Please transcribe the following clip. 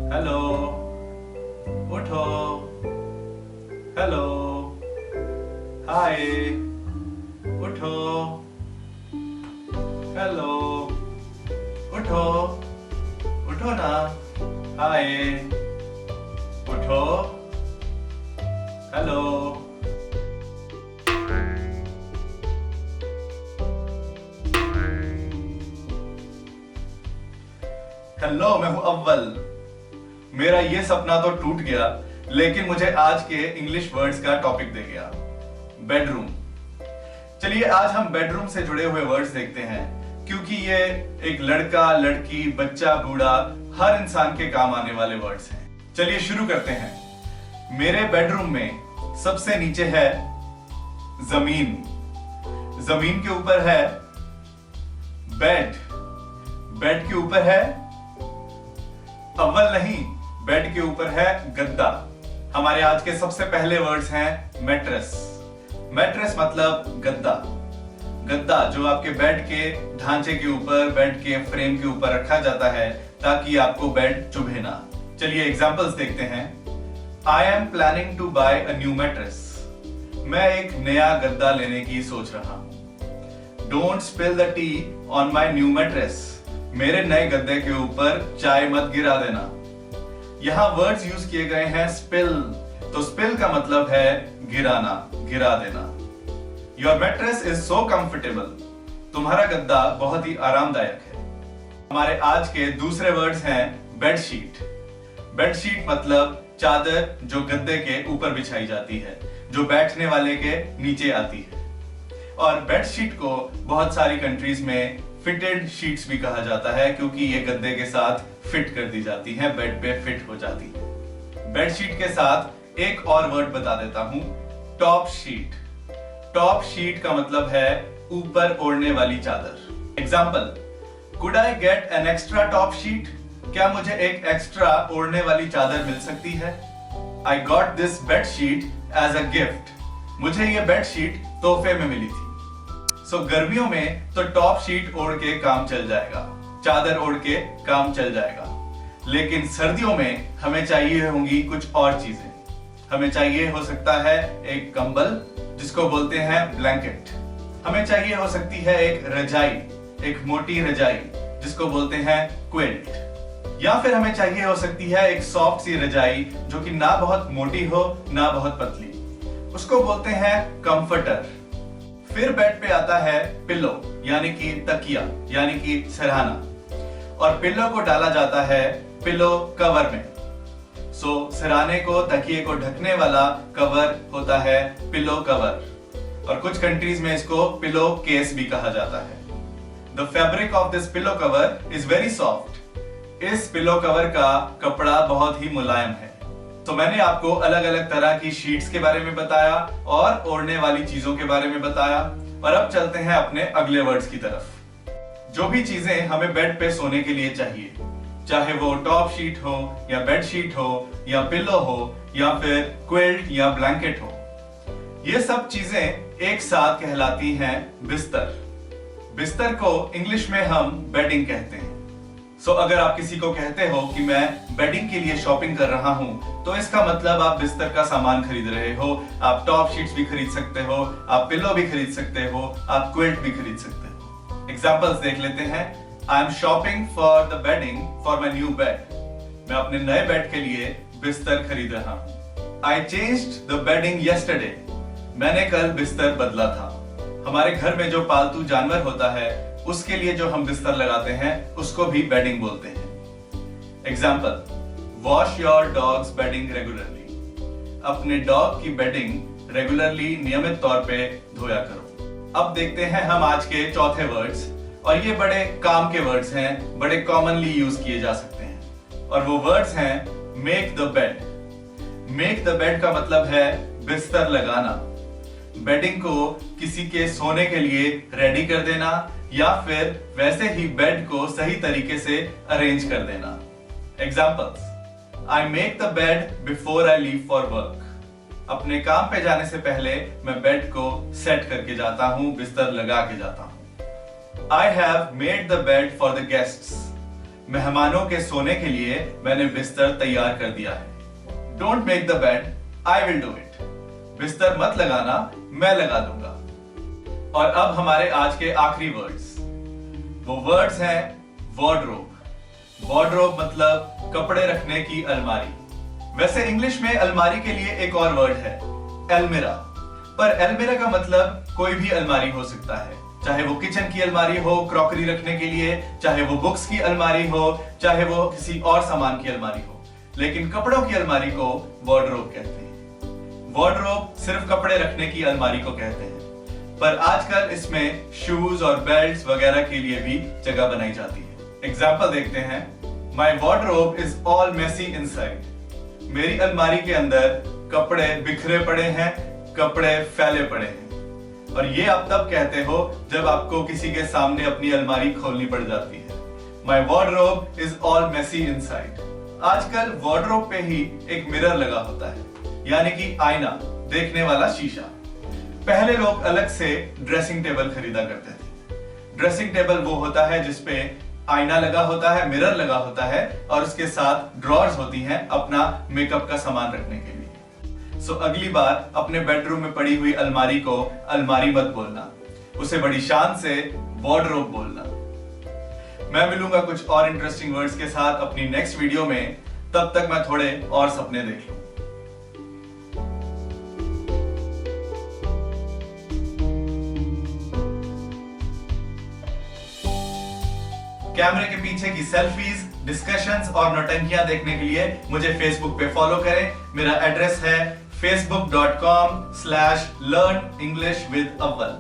Hello, उठो। Hello, हाय, उठो। Hello, उठो। उठो ना। हाय, उठो। हेलो। हेलो, मैं हूं अव्वल। मेरा ये सपना तो टूट गया, लेकिन मुझे आज के इंग्लिश वर्ड्स का टॉपिक दे गया, बेडरूम। चलिए आज हम बेडरूम से जुड़े हुए वर्ड्स देखते हैं, क्योंकि ये एक लड़का, लड़की, बच्चा, बूढ़ा, हर इंसान के काम आने वाले वर्ड्स हैं। चलिए शुरू करते हैं। मेरे बेडरूम में सबसे नीचे है जमीन। जमीन के ऊपर है बेड। बेड के ऊपर है अव्वल नहीं, बेड के ऊपर है गद्दा। हमारे आज के सबसे पहले वर्ड्स हैं मैट्रेस। मैट्रेस मतलब गद्दा। गद्दा जो आपके बेड के ढांचे के ऊपर, बेड के फ्रेम के ऊपर रखा जाता है ताकि आपको बेड चुभे ना। चलिए एग्जांपल्स देखते हैं। I am planning to buy a new mattress. मैं एक नया गद्दा लेने की सोच रहा हूं। Don't spill the tea on my new mattress. मेरे नए गद्दे के ऊपर चाय मत गिरा देना। यहां वर्ड्स यूज किए गए हैं स्पिल, तो स्पिल का मतलब है गिराना, गिरा देना। Your mattress is so comfortable. तुम्हारा गद्दा बहुत ही आरामदायक है। हमारे आज के दूसरे वर्ड्स हैं बेडशीट। बेडशीट मतलब चादर जो गद्दे के ऊपर बिछाई जाती है, जो बैठने वाले के नीचे आती है। और बेडशीट को बहुत सारी कंट्रीज में फिटेड शीट्स भी कहा जाता है, क्योंकि ये गद्दे के साथ फिट कर दी जाती हैं, बेड पे फिट हो जाती है। बेडशीट के साथ एक और वर्ड बता देता हूं, टॉप शीट। टॉप शीट का मतलब है ऊपर ओढ़ने वाली चादर। Example, could I get an extra top sheet? क्या मुझे एक एक्स्ट्रा ओढ़ने वाली चादर मिल सकती है? I got this bed sheet as a gift. मुझे ये बेड शीट तोहफे में मिली थी। सो गर्मियों में तो टॉप शीट ओढ़ के काम चल जाएगा, चादर ओढ़ के काम चल जाएगा। लेकिन सर्दियों में हमें चाहिए होंगी कुछ और चीजें। हमें चाहिए हो सकता है एक कंबल, जिसको बोलते हैं ब्लैंकेट। हमें चाहिए हो सकती है एक रजाई, एक मोटी रजाई, जिसको बोलते हैं क्विल्ट। या फिर हमें चाहिए हो सकती है एक सॉफ्ट सी रजाई, जो कि ना बहुत मोटी हो ना बहुत पतली, उसको बोलते हैं कंफर्टर। फिर बेड पे आता है पिलो, यानी कि तकिया, यानी कि सिरहाना। और पिलो को डाला जाता है पिलो कवर में। सो सिरहाने को, तकिए को ढकने वाला कवर होता है पिलो कवर। और कुछ कंट्रीज में इसको पिलो केस भी कहा जाता है। The fabric of this pillow cover is very soft. इस पिलो कवर का कपड़ा बहुत ही मुलायम है। तो मैंने आपको अलग अलग तरह की शीट्स के बारे में बताया और ओढ़ने वाली चीजों के बारे में बताया। और अब चलते हैं अपने अगले वर्ड्स की तरफ। जो भी चीजें हमें बेड पे सोने के लिए चाहिए, चाहे वो टॉप शीट हो या बेड शीट हो या पिलो हो या फिर क्विल्ट या ब्लैंकेट हो, ये सब चीजें एक साथ कहलाती हैं बिस्तर। बिस्तर को इंग्लिश में हम बेडिंग कहते हैं। सो अगर आप किसी को कहते हो कि मैं बेडिंग के लिए शॉपिंग कर रहा हूं, तो इसका मतलब आप बिस्तर का सामान खरीद रहे हो। आप टॉप शीट्स भी खरीद सकते हो, आप पिलो भी खरीद सकते हो, आप क्विल्ट भी खरीद सकते हो। एग्जांपल्स देख लेते हैं। I am shopping for the bedding for my new bed. मैं अपने नए बेड के लिए बिस्तर खरीद रहा हूं। I changed the bedding yesterday. मैंने कल बिस्तर बदला था। हमारे घर में जो पालतू जानवर होता है, उसके लिए जो हम बिस्तर लगाते हैं, उसको भी बेडिंग बोलते हैं। Example, wash your dog's bedding regularly. अपने डॉग की बेडिंग रेगुलरली, नियमित तौर पे धोया करो। अब देखते हैं हम आज के चौथे वर्ड्स, और ये बड़े काम के वर्ड्स हैं, बड़े कॉमनली यूज किए जा सकते हैं। और वो वर्ड्स हैं make the bed. Make the bed का मतलब है बिस्तर लगाना, बेडिंग को किसी के सोने के लिए रेडी कर देना, या फिर वैसे ही बेड को सही तरीके से अरेंज कर देना। Examples, I make the bed before I leave for work. अपने काम पे जाने से पहले मैं बेड को सेट करके जाता हूं, बिस्तर लगा के जाता हूं। I have made the bed for the guests. मेहमानों के सोने के लिए मैंने बिस्तर तैयार कर दिया है। Don't make the bed, I will do it. बिस्तर मत लगाना, मैं लगा दूंगा। और अब हमारे आज के आखिरी वर्ड्स। वो वर्ड्स हैं वार्डरोब। वार्डरोब मतलब कपड़े रखने की अलमारी। वैसे इंग्लिश में अलमारी के लिए एक और वर्ड है अलमीरा, पर अलमीरा का मतलब कोई भी अलमारी हो सकता है, चाहे वो किचन की अलमारी हो क्रॉकरी रखने के लिए, चाहे वो बुक्स की अलमारी हो, चाहे वो किसी और सामान की अलमारी हो, लेकिन कपड़ों की अलमारी को वार्डरोब कहते हैं। वार्डरोब सिर्फ कपड़े रखने की अलमारी को कहते हैं, पर आजकल इसमें शूज और बेल्ट्स वगैरह के लिए भी जगह बनाई जाती है। एग्जाम्पल देखते हैं। My wardrobe is all messy inside. मेरी अलमारी के अंदर कपड़े बिखरे पड़े हैं, कपड़े फैले पड़े हैं। और ये आप तब कहते हो जब आपको किसी के सामने अपनी अलमारी खोलनी पड़ जाती है। My wardrobe is all messy inside. आजकल वार्डरोब पे ही एक मिरर लगा होता है, यानी कि आईना, देखने वाला शीशा। पहले लोग अलग से ड्रेसिंग टेबल खरीदा करते थे। ड्रेसिंग टेबल वो होता है जिसपे आईना लगा होता है, मिरर लगा होता है और उसके साथ ड्रॉर्स होती हैं अपना मेकअप का सामान रखने के लिए। सो अगली बार अपने बेडरूम में पड़ी हुई अलमारी को अलमारी मत बोलना, उसे बड़ी शान से वार्डरोब बोलना। मैं मिलूंगा कुछ और इंटरेस्टिंग वर्ड्स के साथ अपनी नेक्स्ट वीडियो में। तब तक मैं थोड़े और सपने देख लूं। कैमरे के पीछे की सेल्फीज, डिस्कशंस और नौटंकियां देखने के लिए मुझे फेसबुक पे फॉलो करें। मेरा एड्रेस है facebook.com/learnenglishwithawwal।